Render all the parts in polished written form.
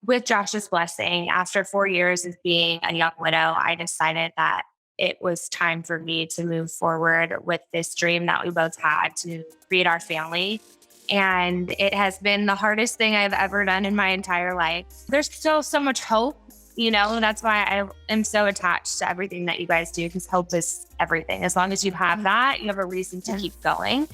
with Josh's blessing, after 4 years of being a young widow, I decided that it was time for me to move forward with this dream that we both had to create our family. And it has been the hardest thing I've ever done in my entire life. There's still so much hope, that's why I am so attached to everything that you guys do, because hope is everything. As long as you have that, you have a reason to keep going.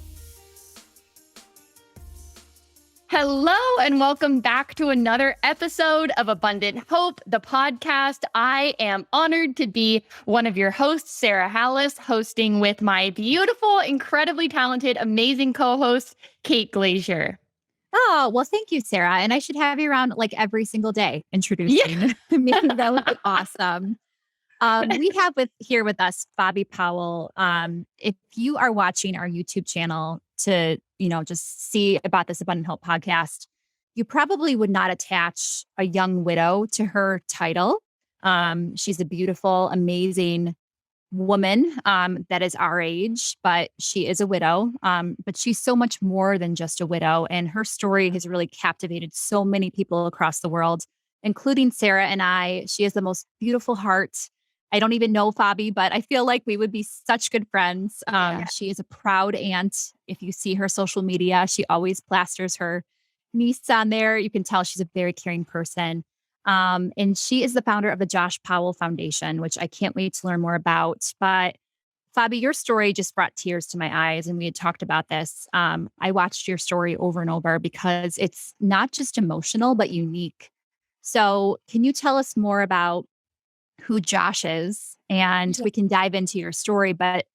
Hello, and welcome back to another episode of Abundant Hope, the podcast. I am honored to be one of your hosts, Sarah Hallis, hosting with my beautiful, incredibly talented, amazing co-host, Kate Glazier. Oh, well, thank you, Sarah. And I should have you around like every single day introducing me. That would be awesome. We have here with us Fabi Powell. If you are watching our YouTube channel to, just see about this Abundant Hope podcast, you probably would not attach a young widow to her title. She's a beautiful, amazing woman that is our age, but she is a widow. But she's so much more than just a widow. And her story has really captivated so many people across the world, including Sarah and I. She has the most beautiful heart. I don't even know Fabi, but I feel like we would be such good friends. She is a proud aunt. If you see her social media, she always plasters her niece on there. You can tell she's a very caring person. And she is the founder of the Josh Powell Foundation, which I can't wait to learn more about. But Fabi, your story just brought tears to my eyes. And we had talked about this. I watched your story over and over because it's not just emotional, but unique. So can you tell us more about who Josh is? And we can dive into your story. But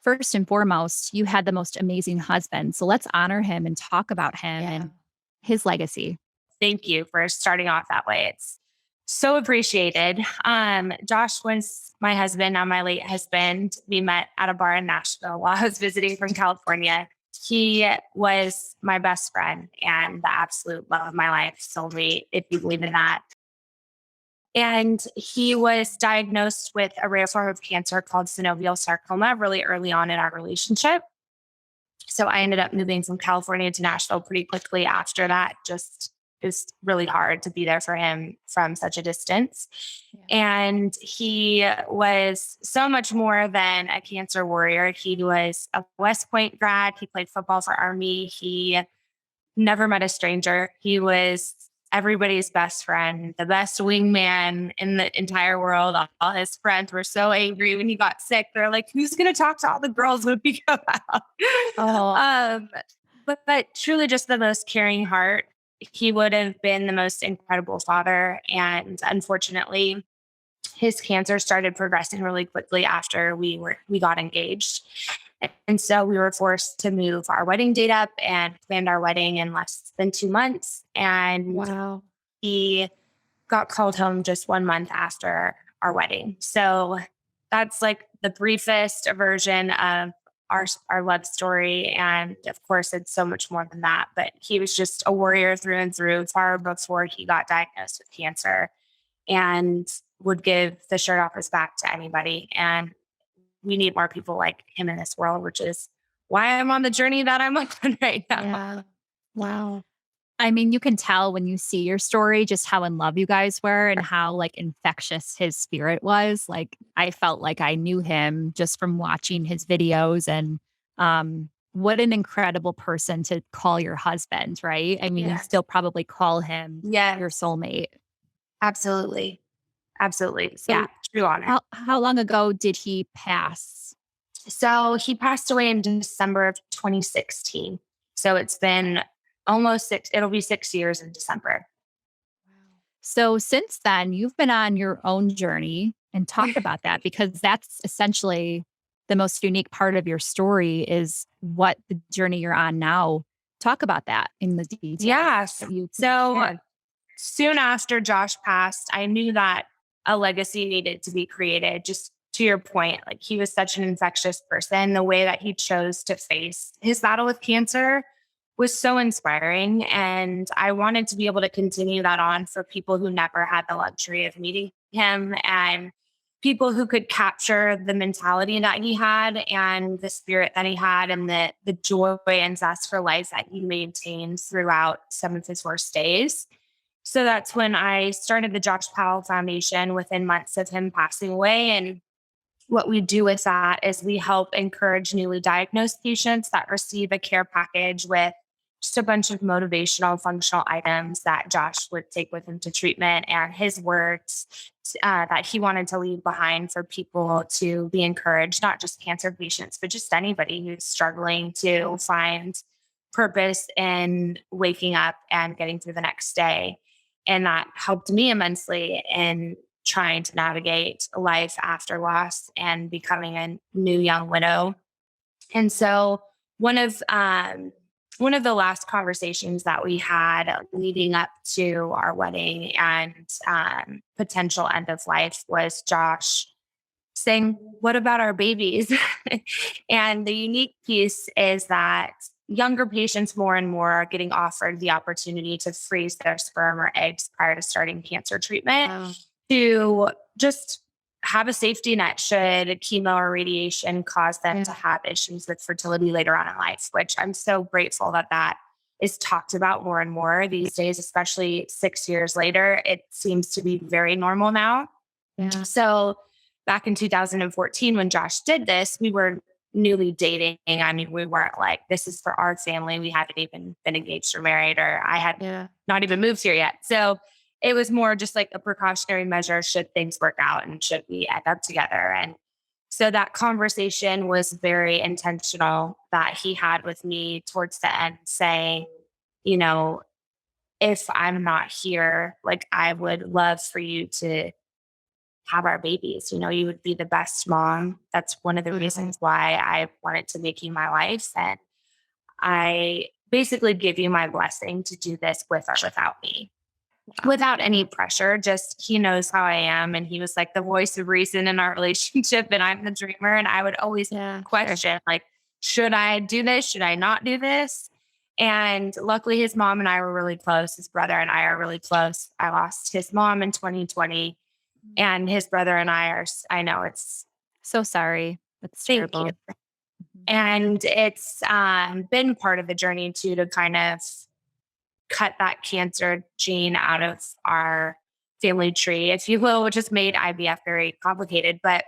first and foremost, you had the most amazing husband. So let's honor him and talk about him and his legacy. Thank you for starting off that way. It's so appreciated. Josh was my husband, now my late husband. We met at a bar in Nashville while I was visiting from California. He was my best friend and the absolute love of my life, soulmate, if you believe in that. And he was diagnosed with a rare form of cancer called Synovial Sarcoma really early on in our relationship. So I ended up moving from California to Nashville pretty quickly after that. Just it was really hard to be there for him from such a distance. And he was so much more than a cancer warrior. He was a West Point grad. He played football for Army. He never met a stranger. He was everybody's best friend, the best wingman in the entire world. All his friends were so angry when he got sick. They're like, who's going to talk to all the girls when we go out? But truly just the most caring heart. He would have been the most incredible father. And unfortunately, his cancer started progressing really quickly after we got engaged. And so we were forced to move our wedding date up and planned our wedding in less than 2 months. And he got called home just 1 month after our wedding. So that's like the briefest version of our love story. And of course, it's so much more than that. But he was just a warrior through and through far before he got diagnosed with cancer and would give the shirt off his back to anybody. And we need more people like him in this world, which is why I'm on the journey that I'm on right now. Yeah. Wow. I mean, you can tell when you see your story just how in love you guys were and how like infectious his spirit was. Like I felt like I knew him just from watching his videos, and what an incredible person to call your husband, right? I mean, you still probably call him your soulmate. Absolutely. Absolutely. So true honor. How long ago did he pass? So he passed away in December of 2016. So it's been it'll be 6 years in December. So since then, you've been on your own journey, and talk about that, because that's essentially the most unique part of your story is what the journey you're on now. Talk about that in the details. Yeah. So soon after Josh passed, I knew that a legacy needed to be created. Just to your point, like he was such an infectious person. The way that he chose to face his battle with cancer was so inspiring. And I wanted to be able to continue that on for people who never had the luxury of meeting him, and people who could capture the mentality that he had and the spirit that he had and the joy and zest for life that he maintained throughout some of his worst days. So that's when I started the Josh Powell Foundation within months of him passing away. And what we do with that is we help encourage newly diagnosed patients that receive a care package with just a bunch of motivational, functional items that Josh would take with him to treatment and his words that he wanted to leave behind for people to be encouraged, not just cancer patients, but just anybody who's struggling to find purpose in waking up and getting through the next day. And that helped me immensely in trying to navigate life after loss and becoming a new young widow. And so one of one of the last conversations that we had leading up to our wedding and potential end of life was Josh saying, "What about our babies?" And the unique piece is that younger patients more and more are getting offered the opportunity to freeze their sperm or eggs prior to starting cancer treatment Wow. to just have a safety net should chemo or radiation cause them to have issues with fertility later on in life, which I'm so grateful that that is talked about more and more these days, especially 6 years later. It seems to be very normal now. Yeah. So back in 2014, when Josh did this, we were newly dating. I mean, we weren't like, this is for our family. We hadn't even been engaged or married, or I had not even moved here yet. So it was more just like a precautionary measure should things work out and should we end up together. And so that conversation was very intentional that he had with me towards the end, saying, you know, if I'm not here, like I would love for you to have our babies. You know, you would be the best mom. That's one of the reasons why I wanted to make you my wife. And I basically give you my blessing to do this with or without me, without any pressure. Just he knows how I am. And he was like the voice of reason in our relationship. And I'm the dreamer. And I would always question, like, should I do this? Should I not do this? And luckily, his mom and I were really close. His brother and I are really close. I lost his mom in 2020. And his brother and I are, I know it's So sorry. That's thank terrible. you. And it's been part of the journey too, to kind of cut that cancer gene out of our family tree, if you will, which has made IVF very complicated. But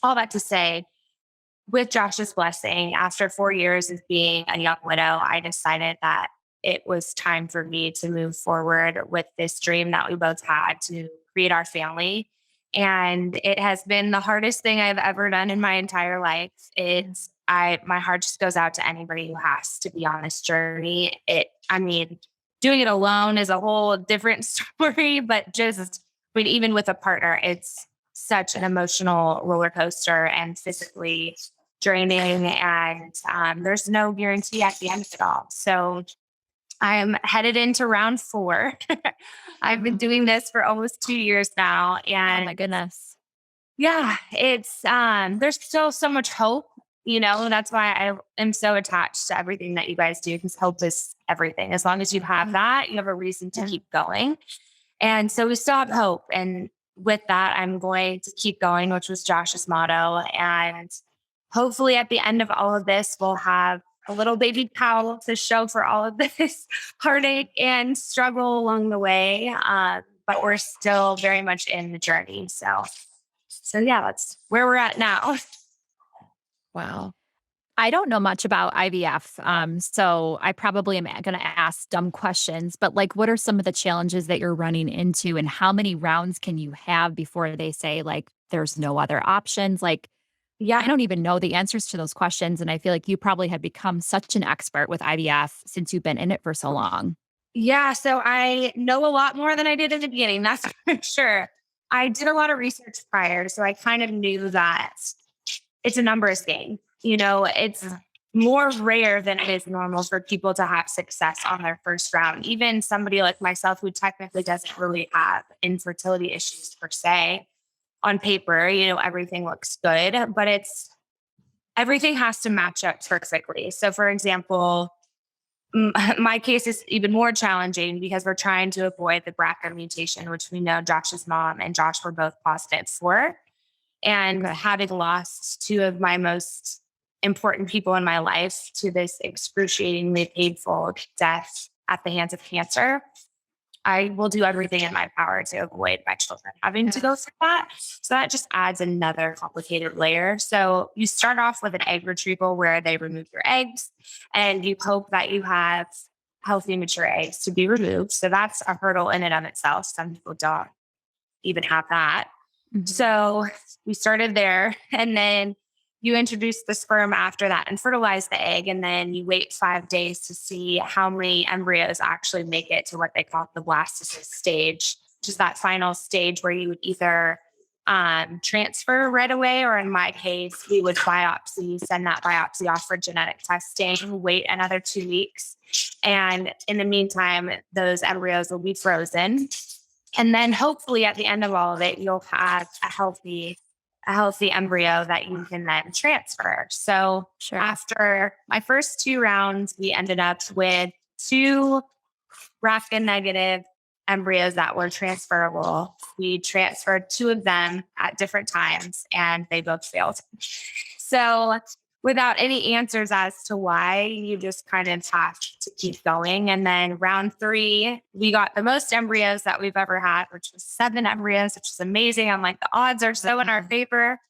all that to say, with Josh's blessing, after 4 years of being a young widow, I decided that it was time for me to move forward with this dream that we both had to create our family. And it has been the hardest thing I've ever done in my entire life. My heart just goes out to anybody who has to be on this journey. I mean, doing it alone is a whole different story, but even with a partner, it's such an emotional roller coaster and physically draining. And there's no guarantee at the end of it all. So I'm headed into round 4. I've been doing this for almost 2 years now. And Oh my goodness. yeah, it's there's still so much hope, you know, and that's why I am so attached to everything that you guys do, because hope is everything. As long as you have that, you have a reason to keep going. And so we still have hope. And with that, I'm going to keep going, which was Josh's motto. And hopefully at the end of all of this, we'll have a little baby Powell to show for all of this heartache and struggle along the way. But we're still very much in the journey. So yeah, that's where we're at now. Wow. I don't know much about IVF. So I probably am going to ask dumb questions, but like, what are some of the challenges that you're running into and how many rounds can you have before they say like, there's no other options? Like, Yeah. I don't even know the answers to those questions. And I feel like you probably have become such an expert with IVF since you've been in it for so long. Yeah. So I know a lot more than I did in the beginning. That's for sure. I did a lot of research prior. So I kind of knew that it's a numbers game. You know, it's more rare than it is normal for people to have success on their first round. Even somebody like myself, who technically doesn't really have infertility issues per se, on paper, you know, everything looks good, but everything has to match up perfectly. So for example, my case is even more challenging because we're trying to avoid the BRCA mutation, which we know Josh's mom and Josh were both positive for. And having lost 2 of my most important people in my life to this excruciatingly painful death at the hands of cancer, I will do everything in my power to avoid my children having to go through that. So that just adds another complicated layer. So you start off with an egg retrieval where they remove your eggs and you hope that you have healthy, mature eggs to be removed. So that's a hurdle in and of itself. Some people don't even have that. So we started there, and then you introduce the sperm after that and fertilize the egg. And then you wait 5 days to see how many embryos actually make it to what they call the blastocyst stage, which is that final stage where you would either transfer right away, or in my case, we would biopsy, send that biopsy off for genetic testing, wait another 2 weeks. And in the meantime, those embryos will be frozen. And then hopefully at the end of all of it, you'll have a healthy embryo that you can then transfer. So after my first 2 rounds, we ended up with 2 BRCA negative embryos that were transferable. We transferred 2 of them at different times and they both failed. So without any answers as to why, you just kind of have to keep going. And then round 3, we got the most embryos that we've ever had, which was 7 embryos, which is amazing. I'm like, the odds are so in our favor.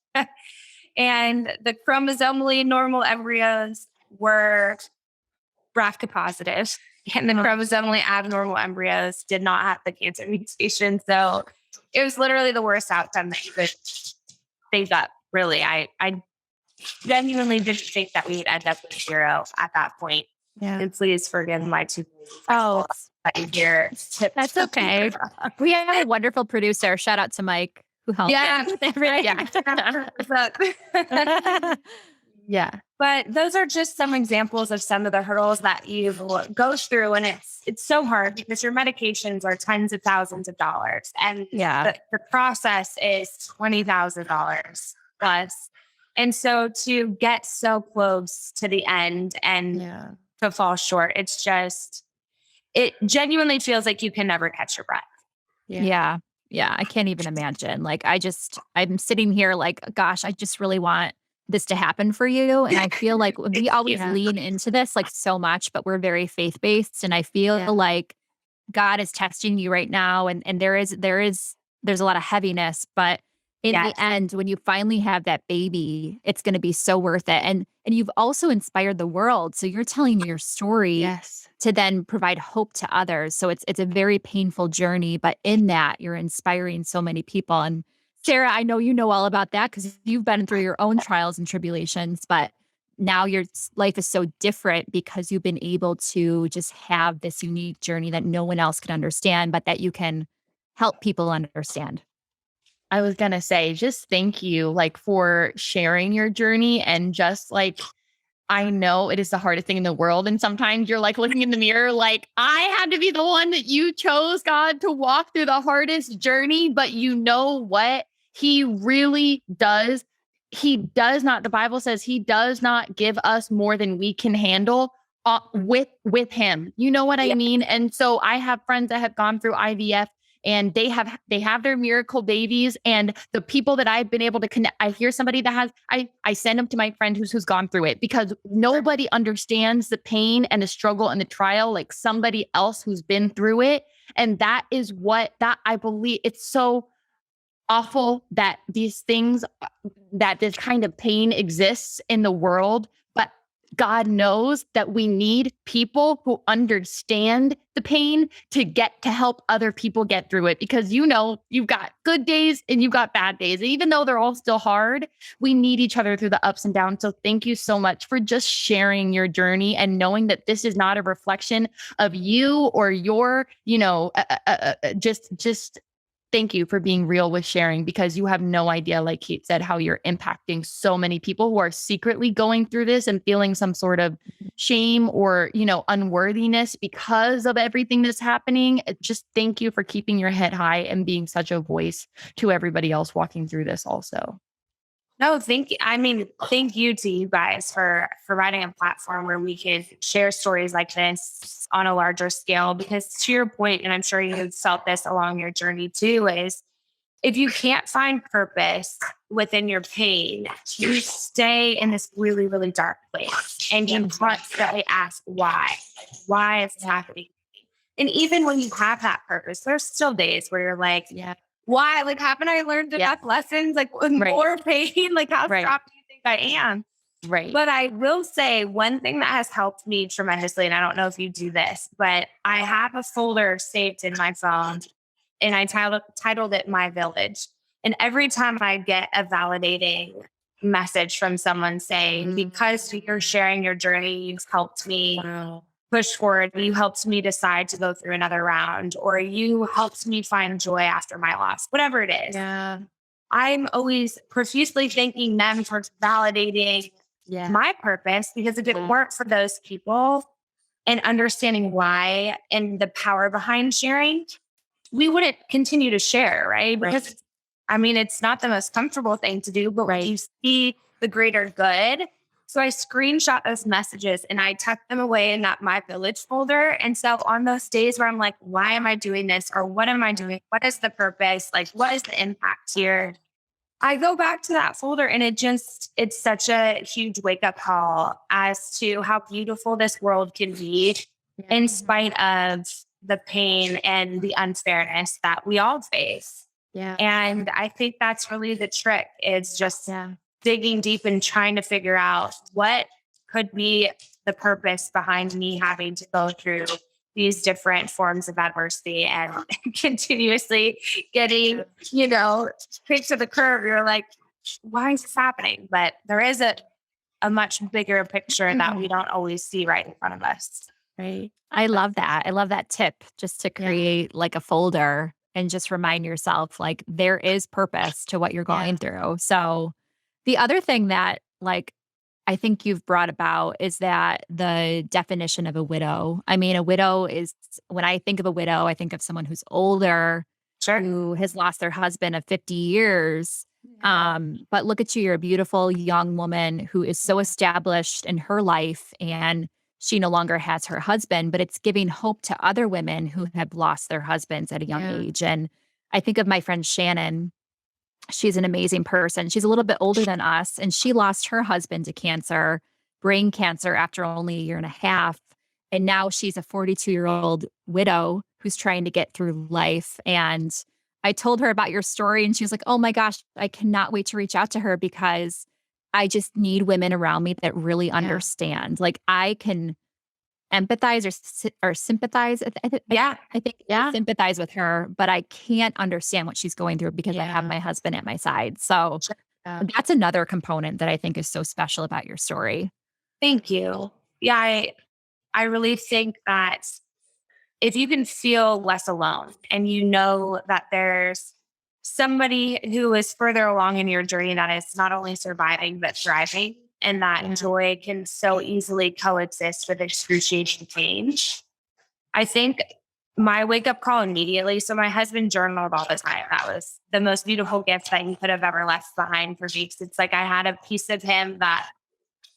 And the chromosomally normal embryos were BRCA positive, and the chromosomally abnormal embryos did not have the cancer mutation. So it was literally the worst outcome that you could think up. Really, I genuinely didn't think that we'd end up with 0 at that point. Yeah. And please forgive my 2 that you hear. That's okay. We have a wonderful producer. Shout out to Mike who helped. Yeah. With everything. Yeah. But those are just some examples of some of the hurdles that you go through. And it's so hard because your medications are tens of thousands of dollars. And the process is $20,000 plus. And so to get so close to the end and to fall short, it genuinely feels like you can never catch your breath. Yeah. I can't even imagine. Like, I'm sitting here like, gosh, I just really want this to happen for you. And I feel like we always lean into this like so much, but we're very faith-based. And I feel like God is testing you right now. And there's a lot of heaviness, but in the end, when you finally have that baby, it's going to be so worth it. And you've also inspired the world. So you're telling your story to then provide hope to others. So it's a very painful journey, but in that you're inspiring so many people. And Sarah, I know you know all about that because you've been through your own trials and tribulations, but now your life is so different because you've been able to just have this unique journey that no one else can understand, but that you can help people understand. I was going to say, just thank you for sharing your journey. And just I know it is the hardest thing in the world. And sometimes you're looking in the mirror, I had to be the one that you chose, God, to walk through the hardest journey. But you know what? He really does. He does not. The Bible says he does not give us more than we can handle with him. You know what I mean? And so I have friends that have gone through IVF. And they have their miracle babies, and the people that I've been able to connect. I hear somebody that has. I send them to my friend who's gone through it because nobody understands the pain and the struggle and the trial like somebody else who's been through it. And that is what I believe. It's so awful that these things, that this kind of pain exists in the world, but God knows that we need people who understand the pain to help other people get through it, because you've got good days and you've got bad days. And even though they're all still hard, we need each other through the ups and downs. So thank you so much for just sharing your journey and knowing that this is not a reflection of you or your, just thank you for being real with sharing, because you have no idea, like Kate said, how you're impacting so many people who are secretly going through this and feeling some sort of shame or, unworthiness because of everything that's happening. Just thank you for keeping your head high and being such a voice to everybody else walking through this also. No, thank you. I mean, thank you to you guys for providing a platform where we can share stories like this on a larger scale. Because to your point, and I'm sure you've felt this along your journey too, is if you can't find purpose within your pain, you stay in this really, really dark place and you constantly ask why is it happening? And even when you have that purpose, there's still days where you're like, why? Like, haven't I learned enough lessons? Like, with more pain? Like, how strong do you think I am? Right. But I will say one thing that has helped me tremendously, and I don't know if you do this, but I have a folder saved in my phone and I titled it My Village. And every time I get a validating message from someone saying, because you're sharing your journey, you've helped me push forward, you helped me decide to go through another round, or you helped me find joy after my loss, whatever it is. I'm always profusely thanking them for validating my purpose, because if it weren't for those people and understanding why and the power behind sharing, we wouldn't continue to share, right? Because I mean, it's not the most comfortable thing to do, but when you see the greater good. So I screenshot those messages and I tuck them away in that My Village folder. And so on those days where I'm like, why am I doing this? Or what am I doing? What is the purpose? Like, what is the impact here? I go back to that folder and it's such a huge wake up call as to how beautiful this world can be in spite of the pain and the unfairness that we all face. And I think that's really the trick, is just digging deep and trying to figure out what could be the purpose behind me having to go through these different forms of adversity and continuously getting, kicked to the curb. You're like, why is this happening? But there is a much bigger picture that we don't always see right in front of us. Right. I love that. I love that tip, just to create like a folder and just remind yourself, like, there is purpose to what you're going through. So the other thing that, like, I think you've brought about is that the definition of a widow. I mean, a widow is, when I think of a widow, I think of someone who's older, who has lost their husband of 50 years. But look at you, you're a beautiful young woman who is so established in her life, and she no longer has her husband, but it's giving hope to other women who have lost their husbands at a young age. And I think of my friend Shannon. She's an amazing person. She's a little bit older than us, and she lost her husband to cancer, brain cancer, after only a year and a half. And now she's a 42-year-old widow who's trying to get through life. And I told her about your story, and she was like, oh my gosh, I cannot wait to reach out to her, because I just need women around me that really understand. Like, I can empathize or sympathize. I think sympathize with her, but I can't understand what she's going through because I have my husband at my side. So that's another component that I think is so special about your story. Thank you. Yeah, I really think that if you can feel less alone and you know that there's somebody who is further along in your journey that is not only surviving, but thriving, and that joy can so easily coexist with excruciating pain. I think my wake up call immediately. So my husband journaled all the time. That was the most beautiful gift that he could have ever left behind for me. It's like I had a piece of him that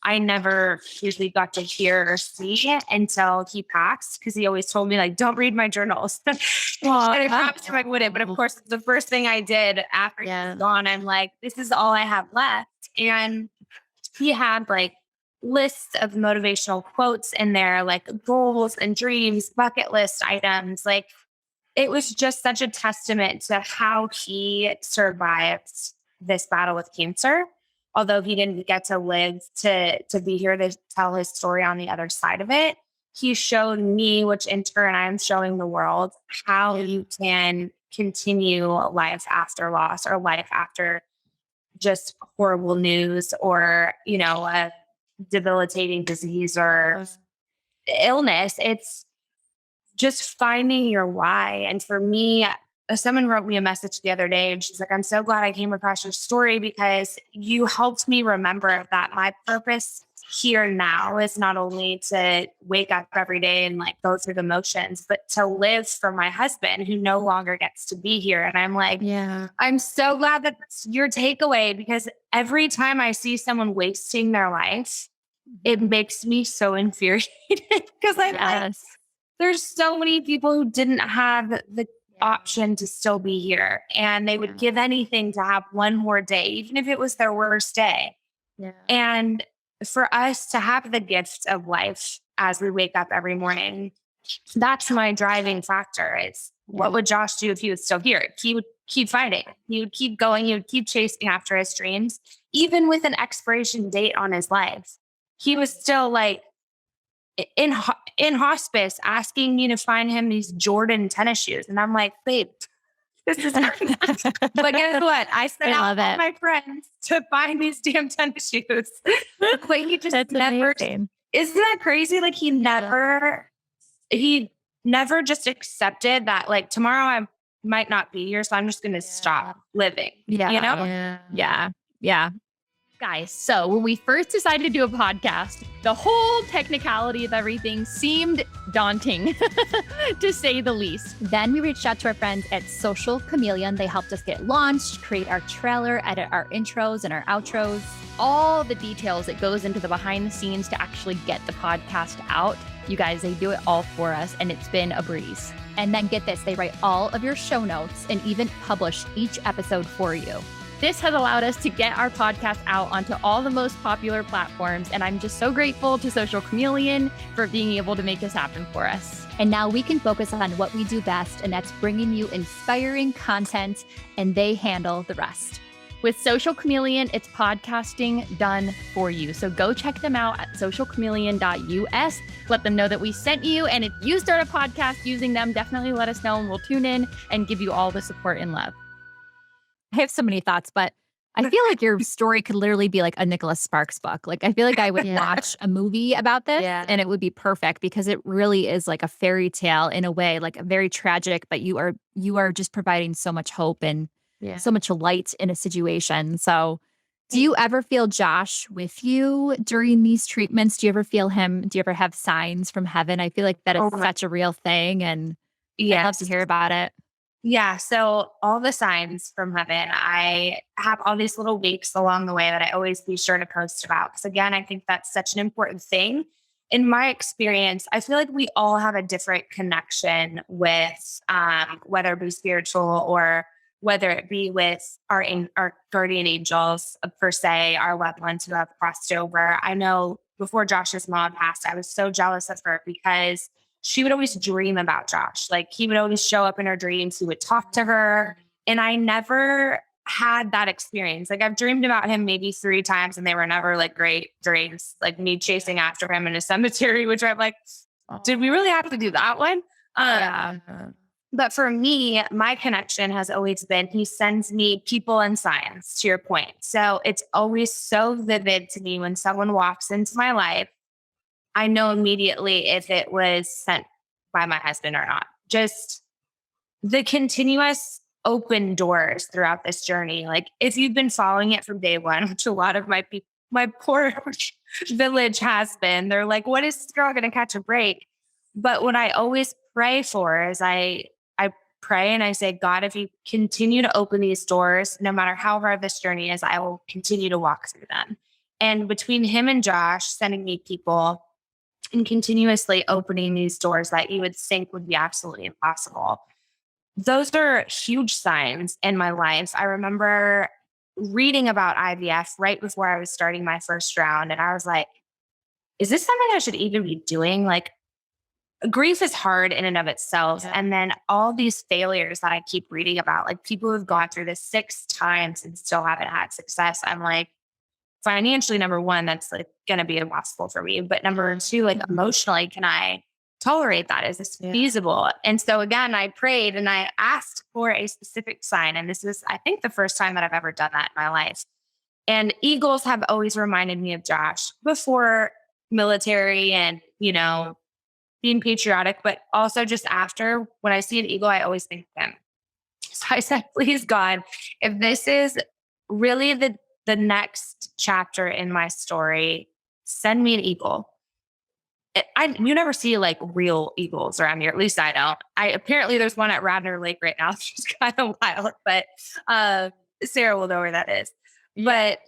I never usually got to hear or see until he passed, because he always told me, like, don't read my journals. And I promised him I wouldn't. But of course, the first thing I did after he was gone, I'm like, this is all I have left. And he had like lists of motivational quotes in there, like goals and dreams, bucket list items. Like, it was just such a testament to how he survived this battle with cancer. Although he didn't get to live to be here to tell his story on the other side of it, he showed me, which in turn I'm showing the world, how you can continue life after loss, or life after just horrible news, or, a debilitating disease or illness. It's just finding your why. And for me, someone wrote me a message the other day, and she's like, I'm so glad I came across your story, because you helped me remember that my purpose here now is not only to wake up every day and like go through the motions, but to live for my husband who no longer gets to be here. And I'm like, I'm so glad that that's your takeaway, because every time I see someone wasting their life, it makes me so infuriated, because I'm like, there's so many people who didn't have the option to still be here, and they would give anything to have one more day, even if it was their worst day. And for us to have the gift of life as we wake up every morning, that's my driving factor. It's what would Josh do if he was still here? He would keep fighting. He would keep going. He would keep chasing after his dreams, even with an expiration date on his life. He was still like in hospice asking me to find him these Jordan tennis shoes. And I'm like, babe, this is crazy. But guess what? I sent out all my friends to find these damn tennis shoes. Like he just That's never, amazing. isn't that crazy? Like he never just accepted that like tomorrow I might not be here. So I'm just going to stop living. Yeah. You know? Yeah. Guys, so when we first decided to do a podcast, the whole technicality of everything seemed daunting, to say the least. Then we reached out to our friends at Social Chameleon. They helped us get launched, create our trailer, edit our intros and our outros. All the details that goes into the behind the scenes to actually get the podcast out. You guys, they do it all for us, and it's been a breeze. And then get this, they write all of your show notes and even publish each episode for you. This has allowed us to get our podcast out onto all the most popular platforms, and I'm just so grateful to Social Chameleon for being able to make this happen for us. And now we can focus on what we do best, and that's bringing you inspiring content, and they handle the rest. With Social Chameleon, it's podcasting done for you. So go check them out at socialchameleon.us. Let them know that we sent you. And if you start a podcast using them, definitely let us know and we'll tune in and give you all the support and love. I have so many thoughts, but I feel like your story could literally be like a Nicholas Sparks book. Like I feel like I would watch a movie about this and it would be perfect because it really is like a fairy tale in a way, like very tragic, but you are just providing so much hope and so much light in a situation. So do you ever feel Josh with you during these treatments? Do you ever feel him? Do you ever have signs from heaven? I feel like that is such a real thing and I'd love to hear about it. Yeah. So all the signs from heaven, I have all these little weeks along the way that I always be sure to post about. Because again, I think that's such an important thing. In my experience, I feel like we all have a different connection with whether it be spiritual or whether it be with our guardian angels, per se, our loved ones who have crossed over. I know before Josh's mom passed, I was so jealous of her because she would always dream about Josh. Like he would always show up in her dreams. He would talk to her. And I never had that experience. Like I've dreamed about him maybe 3 times and they were never like great dreams, like me chasing after him in a cemetery, which I'm like, did we really have to do that one? But for me, my connection has always been, he sends me people and signs, to your point. So it's always so vivid to me when someone walks into my life. I know immediately if it was sent by my husband or not. Just the continuous open doors throughout this journey. Like if you've been following it from day one, which a lot of my poor village has been, they're like, what is this girl going to catch a break? But what I always pray for is I pray and I say, God, if you continue to open these doors, no matter how hard this journey is, I will continue to walk through them. And between him and Josh sending me people and continuously opening these doors that you would think would be absolutely impossible, those are huge signs in my life. I remember reading about IVF right before I was starting my first round. And I was like, is this something I should even be doing? Like, grief is hard in and of itself. Yeah. And then all these failures that I keep reading about, like people who've gone through this 6 times and still haven't had success. I'm like, financially, number one, that's like going to be impossible for me. But number 2, like emotionally, can I tolerate that? Is this feasible? And so again, I prayed and I asked for a specific sign. And this was, I think, the first time that I've ever done that in my life. And eagles have always reminded me of Josh before military and, you know, being patriotic, but also just after. When I see an eagle, I always think of him. So I said, please God, if this is really the next chapter in my story, send me an eagle. You never see like real eagles around here. At least I don't. Apparently there's one at Radnor Lake right now. She's kind of wild, but Sarah will know where that is. But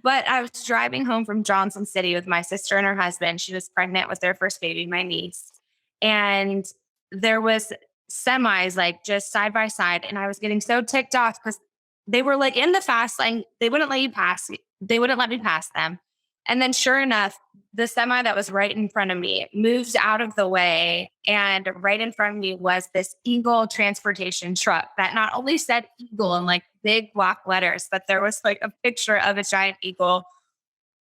but I was driving home from Johnson City with my sister and her husband. She was pregnant with their first baby, my niece. And there was semis like just side by side. And I was getting so ticked off because they were like in the fast lane. They wouldn't let you pass. They wouldn't let me pass them. And then sure enough, the semi that was right in front of me moved out of the way. And right in front of me was this Eagle transportation truck that not only said Eagle in like big block letters, but there was like a picture of a giant eagle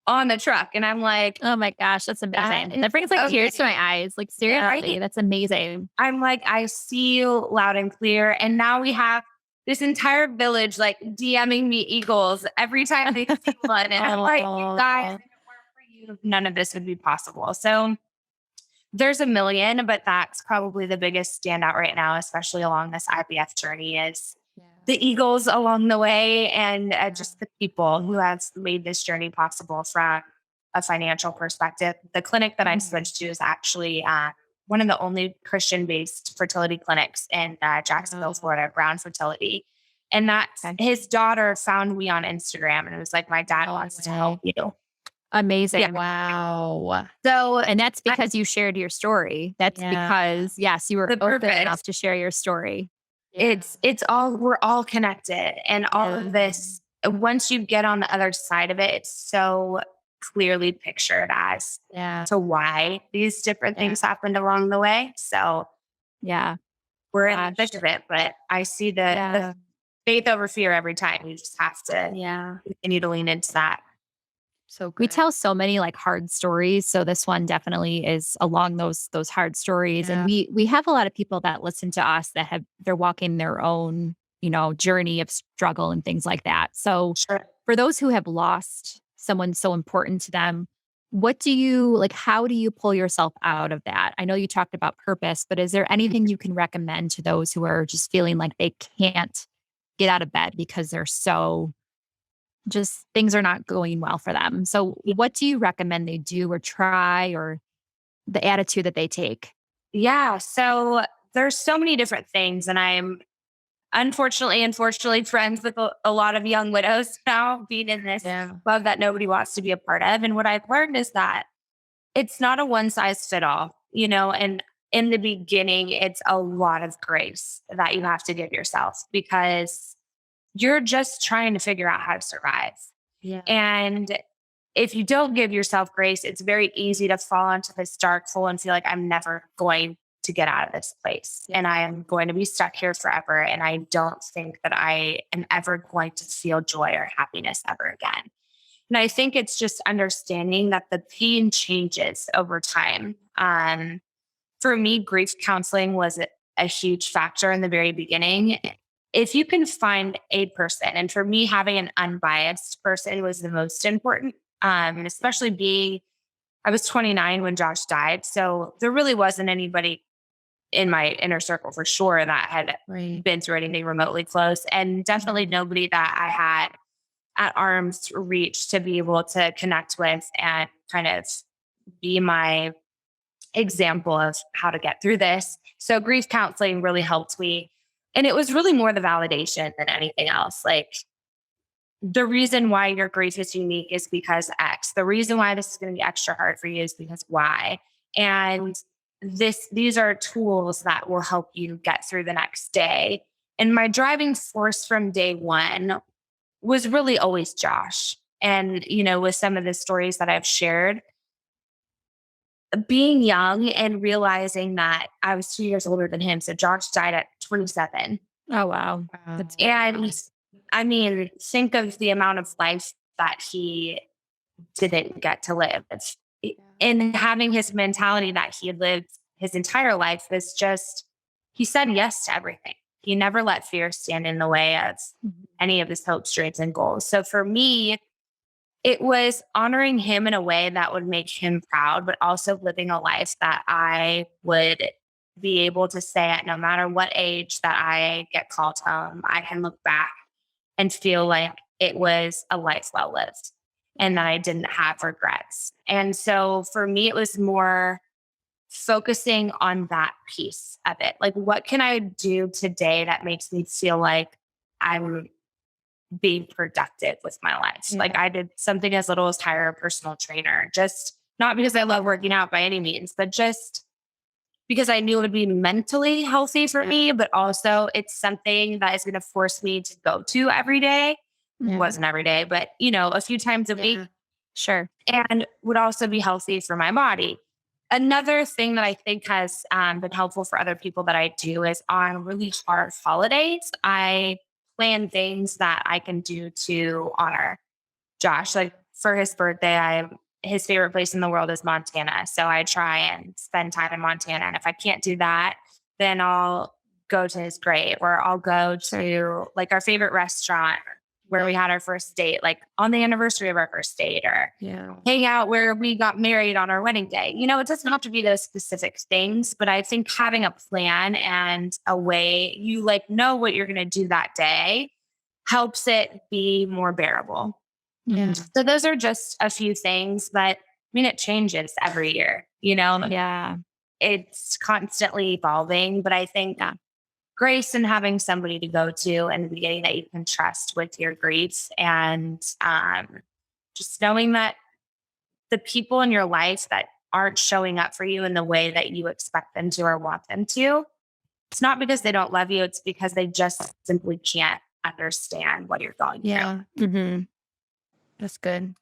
on the truck. And I'm like, Oh my gosh, that's amazing. That brings like tears to my eyes. Like seriously, right? that's amazing. I'm like, I see you loud and clear. And now we have this entire village like DMing me eagles every time they see one. And I'm like, you guys, if it weren't for you, none of this would be possible. So there's a million, but that's probably the biggest standout right now, especially along this IVF journey, is the eagles along the way and just the people who have made this journey possible from a financial perspective. The clinic that I switched to is actually one of the only Christian-based fertility clinics in Jacksonville, Florida, Brown Fertility. And that's his daughter found me on Instagram and it was like, my dad wants to help you. Amazing. Yeah. Wow. So, and that's because you shared your story. That's because, yes, you were open enough to share your story. It's all, we're all connected. And all of this, once you get on the other side of it, it's so clearly pictured as to why these different things happened along the way. So we're in the thick of it, but I see the faith over fear every time. You just have to continue to lean into that. So good. We tell so many like hard stories. So this one definitely is along those hard stories. And we have a lot of people that listen to us that they're walking their own, journey of struggle and things like that. So for those who have lost someone so important to them, how do you pull yourself out of that? I know you talked about purpose, but is there anything you can recommend to those who are just feeling like they can't get out of bed because they're so just things are not going well for them? So what do you recommend they do or try, or the attitude that they take? Yeah. So there's so many different things. And I'm unfortunately friends with a lot of young widows now, being in this club that nobody wants to be a part of. And what I've learned is that it's not a one size fit all, and in the beginning, it's a lot of grace that you have to give yourself because you're just trying to figure out how to survive. Yeah. And if you don't give yourself grace, it's very easy to fall into this dark hole and feel like I'm never going to get out of this place and I am going to be stuck here forever. And I don't think that I am ever going to feel joy or happiness ever again. And I think it's just understanding that the pain changes over time. For me, grief counseling was a huge factor in the very beginning. If you can find a person, and for me, having an unbiased person was the most important, and especially I was 29 when Josh died. So there really wasn't anybody in my inner circle for sure that had been through anything remotely close, and definitely nobody that I had at arm's reach to be able to connect with and kind of be my example of how to get through this. So grief counseling really helped me. And it was really more the validation than anything else. Like, the reason why your grief is unique is because X. The reason why this is going to be extra hard for you is because Y. And these are tools that will help you get through the next day. And my driving force from day one was really always Josh. And, with some of the stories that I've shared, being young and realizing that I was 2 years older than him. So Josh died at 27. Oh, wow. And I mean, think of the amount of life that he didn't get to live. And having his mentality that he had lived his entire life was just, he said yes to everything. He never let fear stand in the way of any of his hopes, dreams, and goals. So for me, it was honoring him in a way that would make him proud, but also living a life that I would be able to say at no matter what age that I get called home, I can look back and feel like it was a life well lived and that I didn't have regrets. And so for me, it was more focusing on that piece of it. Like, what can I do today that makes me feel like I'm being productive with my life? Yeah. Like, I did something as little as hire a personal trainer, just not because I love working out by any means, but just because I knew it would be mentally healthy for me, but also it's something that is going to force me to go to every day. It wasn't every day, but a few times a week Sure. and would also be healthy for my body. Another thing that I think has been helpful for other people that I do is on really hard holidays, I plan things that I can do to honor Josh. Like for his birthday, his favorite place in the world is Montana. So I try and spend time in Montana. And if I can't do that, then I'll go to his grave, or I'll go to like our favorite restaurant where we had our first date, like on the anniversary of our first date, or hang out where we got married on our wedding day. It doesn't have to be those specific things, but I think having a plan and a way you like know what you're going to do that day helps it be more bearable. Yeah. So those are just a few things, but I mean, it changes every year, Yeah. it's constantly evolving, but I think grace and having somebody to go to in the beginning that you can trust with your grief, and just knowing that the people in your life that aren't showing up for you in the way that you expect them to or want them to, it's not because they don't love you. It's because they just simply can't understand what you're going through. Yeah. Mm-hmm. That's good.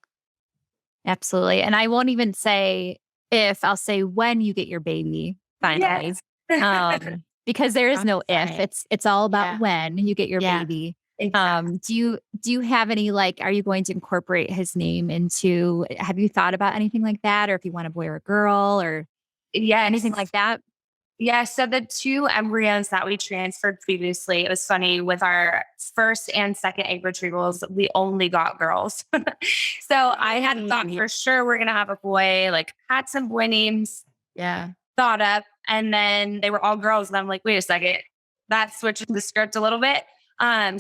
Absolutely. And I won't even say if, I'll say when you get your baby finally. Yes. Because there is no if. Right. It's all about when you get your baby. Exactly. Do you have any, like, are you going to incorporate his name into, have you thought about anything like that? Or if you want a boy or a girl or anything like that? Yeah. So the two embryos that we transferred previously, it was funny with our first and second egg retrievals, we only got girls. So I had thought for sure we're going to have a boy, like had some boy names thought up, and then they were all girls. And I'm like, wait a second, that switched the script a little bit.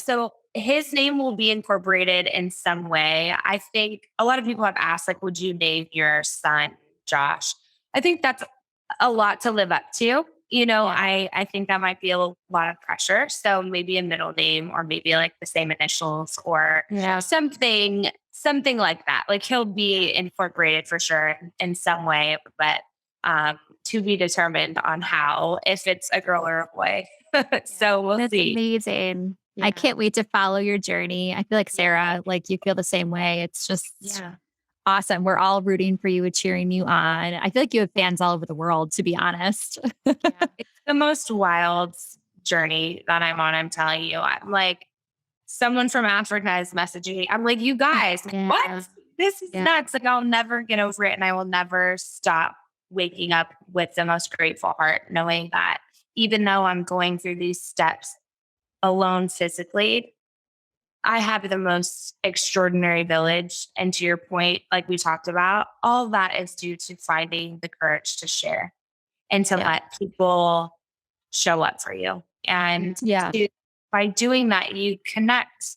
So his name will be incorporated in some way. I think a lot of people have asked, like, would you name your son Josh? I think that's a lot to live up to. I think that might be a lot of pressure. So maybe a middle name, or maybe like the same initials, or something like that. Like he'll be incorporated for sure in some way, but to be determined on how, if it's a girl or a boy. So we'll That's see. amazing. I can't wait to follow your journey. I feel like Sarah, like you feel the same way. It's just awesome. We're all rooting for you and cheering you on. I feel like you have fans all over the world, to be honest. It's the most wild journey that I'm on. I'm telling you, I'm like, someone from Africa is messaging me. I'm like, you guys, what? This is nuts. Like, I'll never get over it. And I will never stop waking up with the most grateful heart, knowing that even though I'm going through these steps alone physically, I have the most extraordinary village. And to your point, like we talked about, all that is due to finding the courage to share and to let people show up for you. And by doing that, you connect,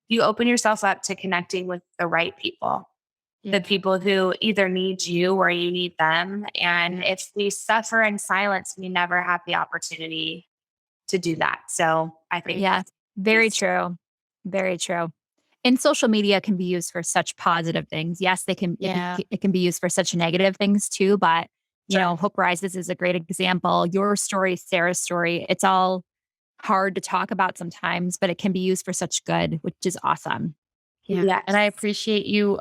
you open yourself up to connecting with the right people, the people who either need you or you need them. And if we suffer in silence, we never have the opportunity to do that. So I think, very true. Very true. And social media can be used for such positive things. Yes, they can. It can be used for such negative things too. But Hope Rises is a great example. Your story, Sarah's story. It's all hard to talk about sometimes, but it can be used for such good, which is awesome. Yeah. And I appreciate you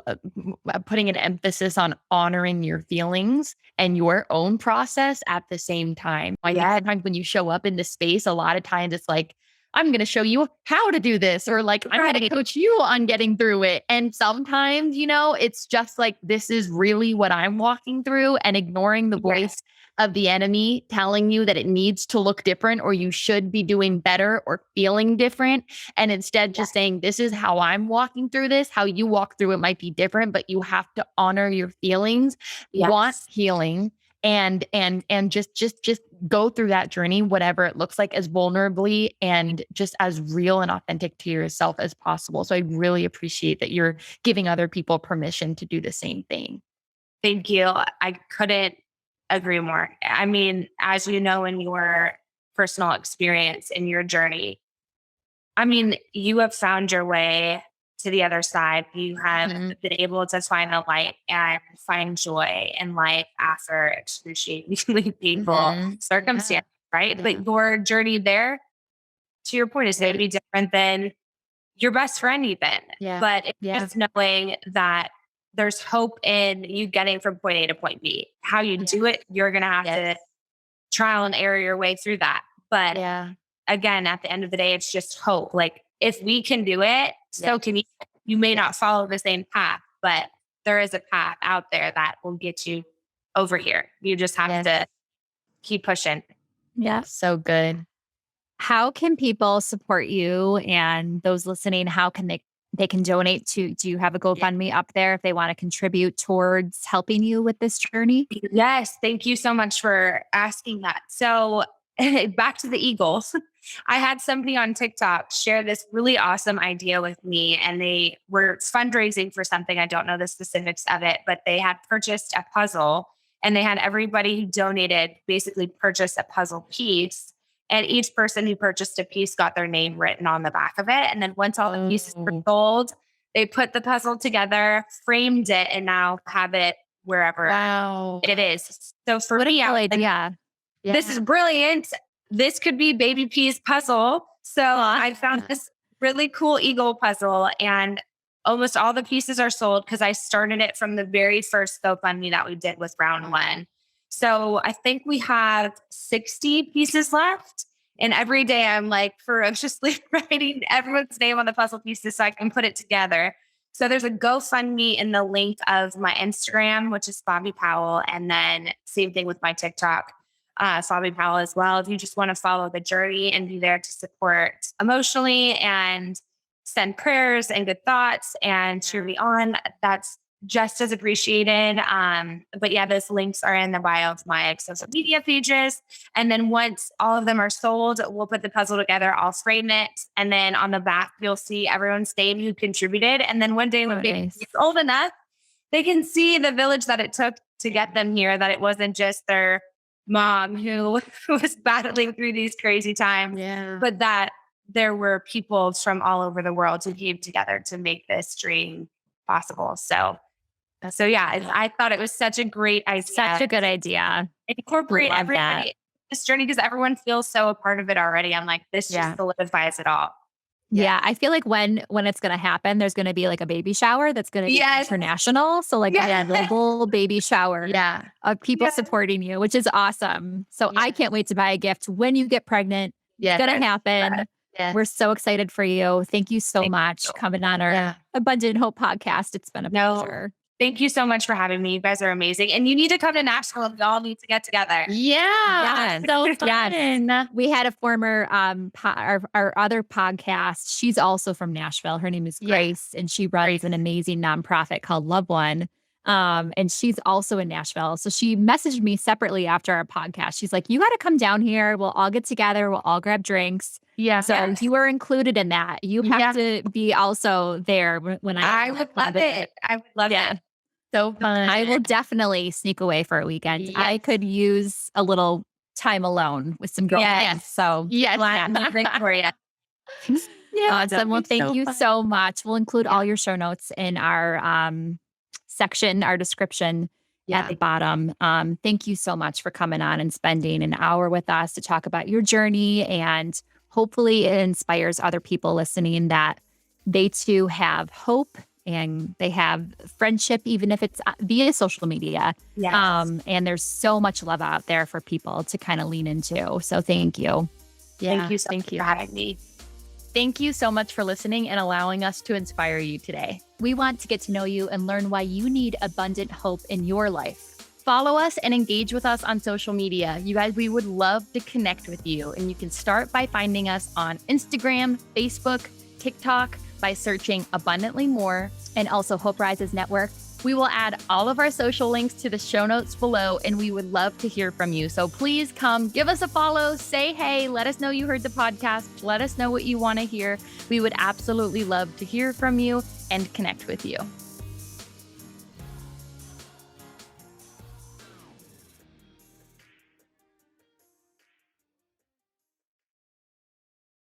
putting an emphasis on honoring your feelings and your own process at the same time. I think sometimes when you show up in this space, a lot of times it's like, I'm going to show you how to do this, or like, I'm going to coach you on getting through it. And sometimes, it's just like, this is really what I'm walking through, and ignoring the voice of the enemy telling you that it needs to look different, or you should be doing better or feeling different. And instead just saying, this is how I'm walking through this. How you walk through it might be different, but you have to honor your feelings, want healing, and just go through that journey, whatever it looks like, as vulnerably and just as real and authentic to yourself as possible. So I really appreciate that you're giving other people permission to do the same thing. Thank you. I couldn't agree more. I mean, as you know, in your personal experience, in your journey, I mean, you have found your way to the other side. You have been able to find the light and find joy in life after excruciatingly painful circumstances, right? But your journey there, to your point, is going to be different than your best friend even. But it's just knowing that there's hope in you getting from point A to point B. How you do it, you're going to have to trial and error your way through that. But again, at the end of the day, it's just hope. Like if we can do it, so can you. You may not follow the same path, but there is a path out there that will get you over here. You just have to keep pushing. Yeah. So good. How can people support you, and those listening, how can they can donate to? Do you have a GoFundMe up there if they want to contribute towards helping you with this journey? Yes. Thank you so much for asking that. So back to the Eagles. I had somebody on TikTok share this really awesome idea with me, and they were fundraising for something. I don't know the specifics of it, but they had purchased a puzzle, and they had everybody who donated basically purchase a puzzle piece. And each person who purchased a piece got their name written on the back of it. And then once all the pieces were sold, they put the puzzle together, framed it, and now have it wherever it is. So for me, this is brilliant. This could be Baby P's puzzle. So I found this really cool eagle puzzle, and almost all the pieces are sold because I started it from the very first GoFundMe that we did with round one. So I think we have 60 pieces left. And every day I'm like ferociously writing everyone's name on the puzzle pieces so I can put it together. So there's a GoFundMe in the link of my Instagram, which is Fabi Powell. And then same thing with my TikTok. Fabi Powell as well. If you just want to follow the journey and be there to support emotionally and send prayers and good thoughts and cheer me on, that's just as appreciated. But yeah, those links are in the bio of my social media pages. And then once all of them are sold, we'll put the puzzle together. I'll frame it. And then on the back, you'll see everyone's name who contributed. And then one day when it's old enough, they can see the village that it took to get them here, that it wasn't just their mom who was battling through these crazy times, but that there were people from all over the world who came together to make this dream possible. So yeah, I thought it was such a great idea. Such a good idea. Incorporate everybody in this journey because everyone feels so a part of it already. I'm like, this just solidifies it all. Yeah. I feel like when it's going to happen, there's going to be like a baby shower that's going to be international. So like a global baby shower of people supporting you, which is awesome. So I can't wait to buy a gift when you get pregnant. It's going to happen. We're so excited for you. Thank you so much coming on our Abundant Hope podcast. It's been a pleasure. Thank you so much for having me. You guys are amazing. And you need to come to Nashville. We all need to get together. So fun. We had a former, our other podcast. She's also from Nashville. Her name is Grace, and she runs an amazing nonprofit called Love One. And she's also in Nashville. So she messaged me separately after our podcast. She's like, you got to come down here. We'll all get together. We'll all grab drinks. So you were included in that. You have to be also there when I would love it. I would love it. So fun. I will definitely sneak away for a weekend. I could use a little time alone with some girls. So great for you. Awesome. Well, thank you so much. We'll include all your show notes in our section, our description at the bottom. Thank you so much for coming on and spending an hour with us to talk about your journey, and hopefully it inspires other people listening that they too have hope and they have friendship, even if it's via social media. And there's so much love out there for people to kind of lean into. So thank you. Thank you so much for having me. Thank you so much for listening and allowing us to inspire you today. We want to get to know you and learn why you need abundant hope in your life. Follow us and engage with us on social media. You guys, we would love to connect with you. And you can start by finding us on Instagram, Facebook, TikTok, by searching Abundantly More, and also Hope Rises Network. We will add all of our social links to the show notes below, and we would love to hear from you. So please come, give us a follow, say hey, let us know you heard the podcast, let us know what you want to hear. We would absolutely love to hear from you and connect with you.